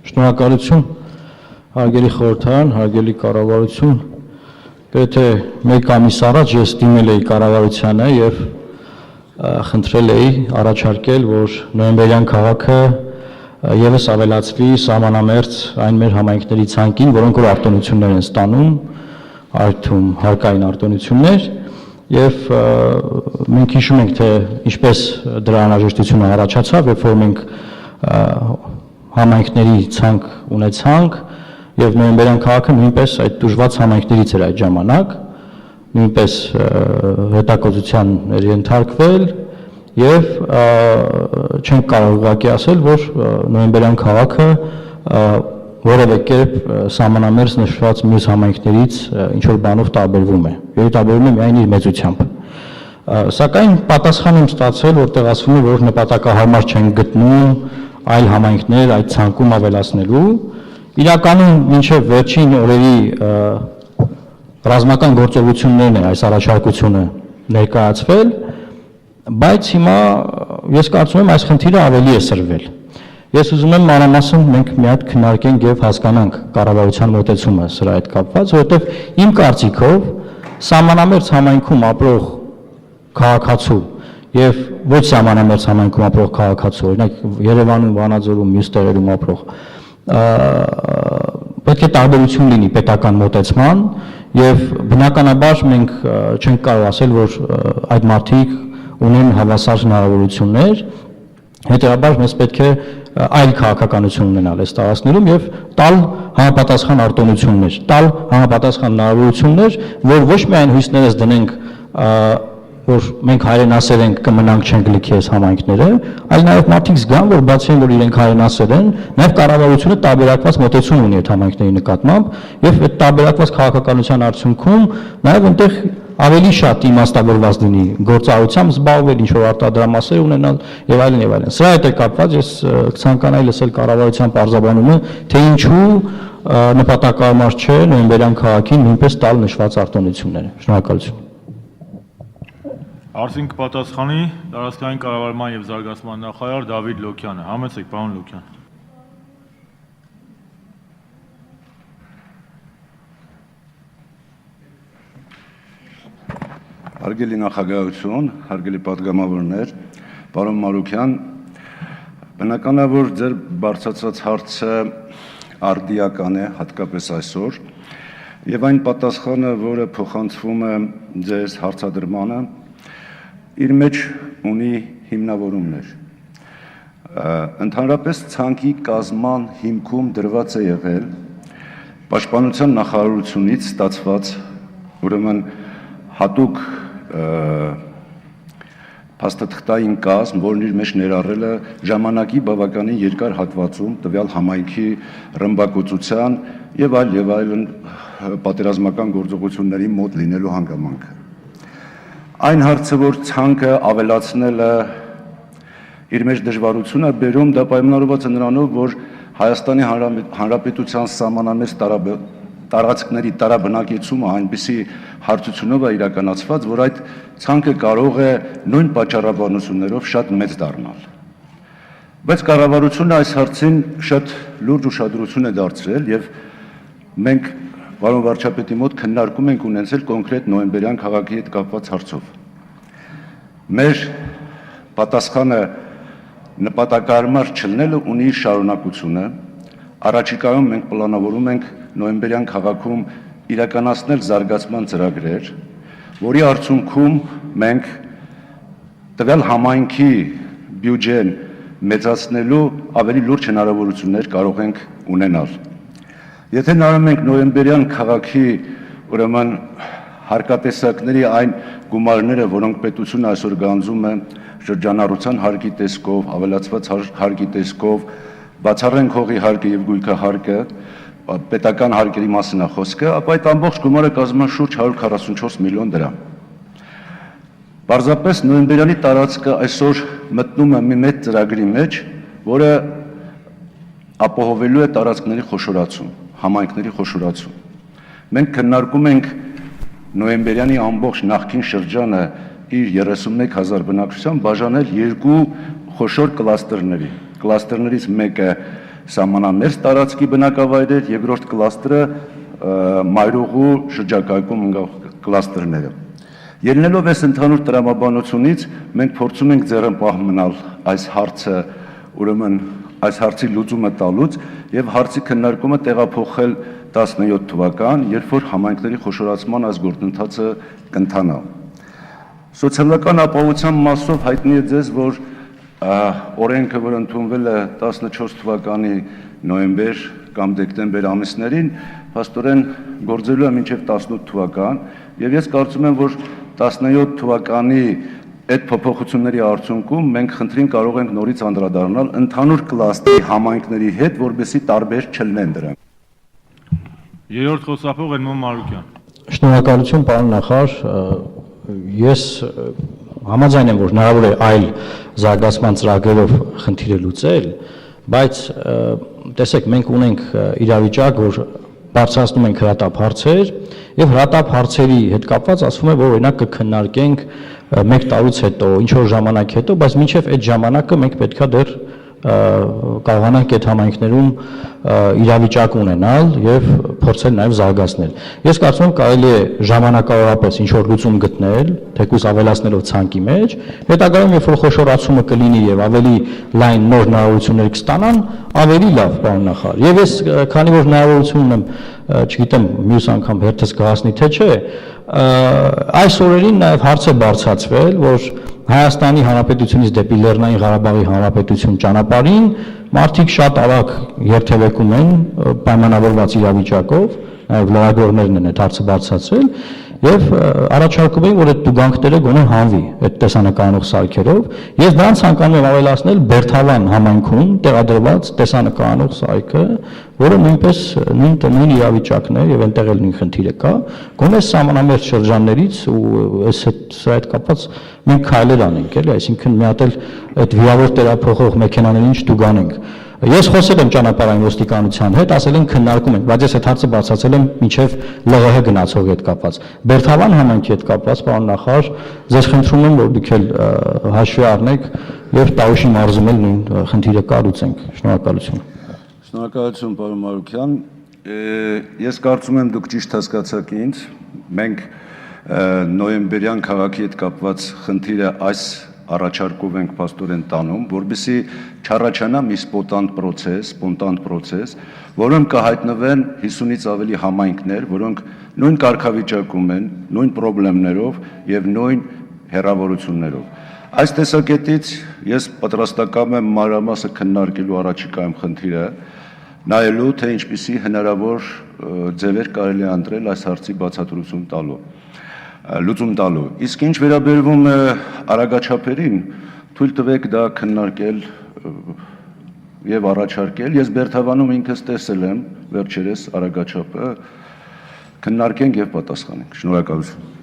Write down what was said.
Շնորհակալություն, հարգելի խորհրդարան, հարգելի կառավարություն, գրեթե մեկ ամիս առաջ ես դիմել էի կառավարությանը եւ խնդրել էի առաջարկել, որ նոյեմբերյան քաղաքը եւս ավելացվի սահմանամերձ այն մեր համայնքների ցանկին, որոնք որ արտոնություններ են ստանում, արդյոք հարկային արտոնություններ եւ մենք հիշում ենք, թե ինչպես դրա անհրաժեշտությունը առաջացավ, երբ որ մենք համայնքների ցանկ ունեցանք եւ նոյեմբերյան քաղաքը նույնպես այդ դժվար համայնքներից էր այդ ժամանակ, նույնպես հետակոծության էր ենթարկվել եւ չենք կարող ուղղակի ասել, որ նոյեմբերյան քաղաքը որևէ կերպ սահմանամերձ նշված մյուս համայնքներից ինչ որ բանով տարբերվում է, եւ տարբերվում է միայն իր մեծությամբ։ Սակայն պատասխան եմ ստացել, որտեղ ասվում է, որ նպատակահարմար չեն գտնում այլ համայնքներ այդ ցանկում ավելացնելու, իրականում մինչև վերջին օրերի ռազմական գործողություններն է այս առաջարկությունը ներկայացվել, բայց հիմա ես կարծում եմ այս խնդիրը ավելի է սրվել։ Ես ուզում եմ մանրամասն մենք մի հատ քննարկենք եւ հասկանանք կառավարության մոտեցումը սրա հետ կապված, որովհետեւ իմ կարծիքով սահմանամերձ համայնքում ապրող քաղաքացու եւ ոչ սահմանամերձ համայնքում ապրող քաղաքացու, օրինակ Երևանում, Վանաձորում, մյուս տեղերում ապրող պետք է տարբերություն լինի պետական մոտեցման եւ բնականաբար մենք չենք կարող ասել, որ այդ մարդիկ ունեն հավասար հնարավորություններ, հետեւաբար մեզ պետք է այլ քաղաքականություն ունենալ այս տարածքներում եւ տալ համապատասխան արտոնություններ, տալ համապատասխան հնարավորություններ, որ ոչ միայն հույսներս դնենք որ մենք հայրենասեր ենք կմնանք չենք լքի այս համայնքները, այլ նաև մարդիկ զգան, որ բացի այն, որ իրենք հայրենասեր են, նաև կառավարությունը տարբերակված մոտեցում ունի այդ համայնքների նկատմամբ եւ այդ տարբերակված քաղաքականության արդյունքում նաև այնտեղ ավելի շատ իմաստավորված լինի գործառույթությամբ զբաղվել, ինչ որ արտադրամասեր ունենալ եւ այլն եւ այլն։ Սրա հետ է կապված ես կցանկանայի լսել կառավարության պարզաբանումը, թե ինչու նպատակահարմար չէ նոյեմբերյան քաղաքին նույնպես տալ նշված արտոնությունները։ Շնորհակալություն։ Արդեն կպատասխանի տարածքային կառավարման եւ զարգացման նախարար Դավիթ Լոքյանը։ Համեցեք, պարոն Լոքյան։ Հարգելի նախագահություն, հարգելի պատգամավորներ, պարոն Մարուքյան, բնական է, որ ձեր բարձրացած հարցը արդիական է, հատկապես այսօր, եւ այն պատասխանը, որը փոխանցվում է ձեզ հարցադրմանը, իր մեջ ունի հիմնավորումներ։ Ընդհանրապես ցանկի կազման հիմքում դրված է եղել Պաշտպանության նախարարությունից ստացված ուրեմն հատուկ փաստաթղթային կազմ, որն իր մեջ ներառել է ժամանակի բավականին երկար հատվածում տվյալ համայնքի ռմբակոծության եւ այլն պատերազմական գործողությունների մոտ լինելու հանգամանքը։ Այն հարցը, որ ցանկը ավելացնելը իր մեջ դժվարություն է բերում, դա պայմանավորված է նրանով, որ Հայաստանի Հանրապետության սահմանամերձ տարածքների տարաբնակեցումը այնպիսի հարցությունով է իրականացված, որ այդ ցանկը կարող է նույն պատճառաբանություններով շատ մեծ դառնալ։ Բայց կառավարությունը այս հարցին շատ լուրջ ուշադրություն է դարձրել եւ մենք պարոն վարչապետի մոտ քննարկում ենք ունեցել կոնկրետ նոյեմբերյան քաղաքի հետ կապված հարցով։ Մեր պատասխանը նպատակահարմար չլինելը ունի իր շարունակությունը։ Առաջիկայում մենք պլանավորում ենք նոյեմբերյան քաղաքում իրականացնել զարգացման ծրագրեր, որի արդյունքում մենք տվյալ համայնքի բյուջեն մեծացնելու ավելի լուրջ հնարավորություններ կարող ենք ունենալ։ Եթե նայում ենք նոյեմբերյան քաղաքի ուրեմն հարկատեսակների այն գումարները, որոնք պետությունը այսօր գանձում է շրջանառության հարկի տեսքով, ավելացված հարկի տեսքով, բացառենք հողի հարկը եւ գույքը հարկը, պետական հարկերի մասին է խոսքը, ապա այդ ամբողջ գումարը կազմում է շուրջ 144 միլիոն դրամ։ Պարզապես նոյեմբերյանի տարածքը այսօր մտնում է մի մեծ ծրագրի մեջ, որը ապահովելու է տարածքների խոշորացում, համայնքների խոշորացում։ Մենք քննարկում ենք նոյեմբերյանի ամբողջ նախկին շրջանը իր 31,000 բնակչությամբ բաժանել երկու խոշոր կլաստերների։ Կլաստերներից մեկը սահմանամերձ տարածքի բնակավայրեր, երկրորդ կլաստրը մայրուղու շրջակայքում ընկող կլաստրները։ Ելնելով այս ընդհանուր տրամաբանությունից, մենք փորձում ենք ձեռնպահ մնալ այս հարցը, ուրեմն այս հարցի լուծումը տալուց եւ հարցի քննարկումը տեղափոխել 17 թվական, երբ որ համայնքների խոշորացման այս գործընթացը կընթանա։ Սոցիալական ապահովության մասով հայտնի է ձեզ, որ օրենքը, որ ընդունվել է 14 թվականի նոյեմբեր կամ դեկտեմբեր ամիսներին, փաստորեն գործելու է մինչև 18 թվական, եւ ես կարծում եմ, որ 17 թվականի այդ փոփոխությունների արդյունքում մենք խնդրին կարող ենք նորից անդրադառնալ ընդհանուր կլաստրի համայնքների հետ, որովհետեւ տարբեր չլինեն դրանք։ Երրորդ խոսափող Էդմոն Մարուկյան։ Շնորհակալություն, պարոն նախարար, ես համաձայն եմ, որ հնարավոր է այլ զարգացման ծրագրերով խնդիրը լուծել, բայց տեսեք, մենք ունենք իրավիճակ, որ բարձրացնում ենք հրատապ հարցեր եւ հրատապ հարցերի հետ կապված ասվում է, որ օրինակ կքննարկենք 1 տարուց հետո, ինչ որ ժամանակ հետո, բայց մինչեւ այդ ժամանակը մենք պետքա դեռ կարողանանք այդ համայնքներում իրավիճակ ունենալ եւ փորձել նաեւ զարգացնել։ Ես կարծում եմ կարելի է ժամանակավորապես ինչ որ լուծում գտնել, թեկուզ ավելացնելով ցանկի մեջ, հետագայում երբ որ խոշորացումը կլինի եւ ավելի լայն նոր հնարավորություններ կստանան, ավելի լավ, պարոն նախարար։ Եվ ես քանի որ հնարավորություն ունեմ, չգիտեմ, մյուս անգամ հերթս կհասնի թե չէ, այս օրերին նաեւ հարց է բարձրացվել, որ Հայաստանի Հանրապետությունից դեպի Լեռնային Ղարաբաղի Հանրապետություն ճանապարհին մարդիկ շատ արագ երթևեկում են պայմանավորված իրավիճակով, նաև լրագրողներն են այդ հարցը բարձրացրել եւ առաջարկում են, որ այդ տուգանքները գոնե հանվի այդ տեսանկարող սարքերով։ Ես դրան ցանկանում եմ ավելացնել Բերթավան համայնքում տեղադրված տեսանկարող սարքը, որը նույնպես նույն իրավիճակն է եւ այնտեղ էլ նույն խնդիրը կա։ Գոնե սահմանամերձ շրջաններից ու սա հետ կապված մենք քայլեր անենք, էլի, այսինքն մի հատ էլ այդ վիրավոր տեղափոխող մեքենաներին չտուգանենք։ Ես խոսել եմ ճանապարհային ոստիկանության հետ, ասել են քննարկում ենք, բայց ես այդ հարցը բացացել եմ մինչև ԼՂՀ գնացողի հետ կապված։ Բերթավան համայնքի հետ կապված, պարոն նախարար, ձեզ խնդրում եմ, որ դուք էլ հաշվի առնեք եւ Տավուշի մարզում էլ նույն խնդիրը կառուցենք։ Շնորհակալություն։ Շնորհակալություն, պարոն Մարուկյան։ Ես կարծում եմ դուք ճիշտ հասկացաք ինձ։ Մենք նոյեմբերյան քաղաքի հետ կապված խնդիրը այս առաջարկով ենք փաստորեն տանում, որբիսի չառաջանա մի սպոնտան process, որոնք կհայտնվեն 50-ից ավելի համայնքներ, որոնք նույն կարգավիճակում են, նույն խնդիրներով եւ նույն հեռավորություններով։ Այս տեսակետից ես պատրաստակամ եմ մանրամասը քննարկելու առաջիկայում խնդիրը, նայելու թե ինչպիսի հնարավոր ձևեր կարելի է ընտրել այս հարցի բացատրություն տալու։ Լուծում տալու։ Իսկ ինչ վերաբերվում է արագաչափերին, թույլ տվեք դա քննարկել եւ առաջարկել։ Ես Բերթավանում ինքս տեսել եմ վերջերս արագաչափը, քննարկենք եւ պատասխանենք։ Շնորհակալություն։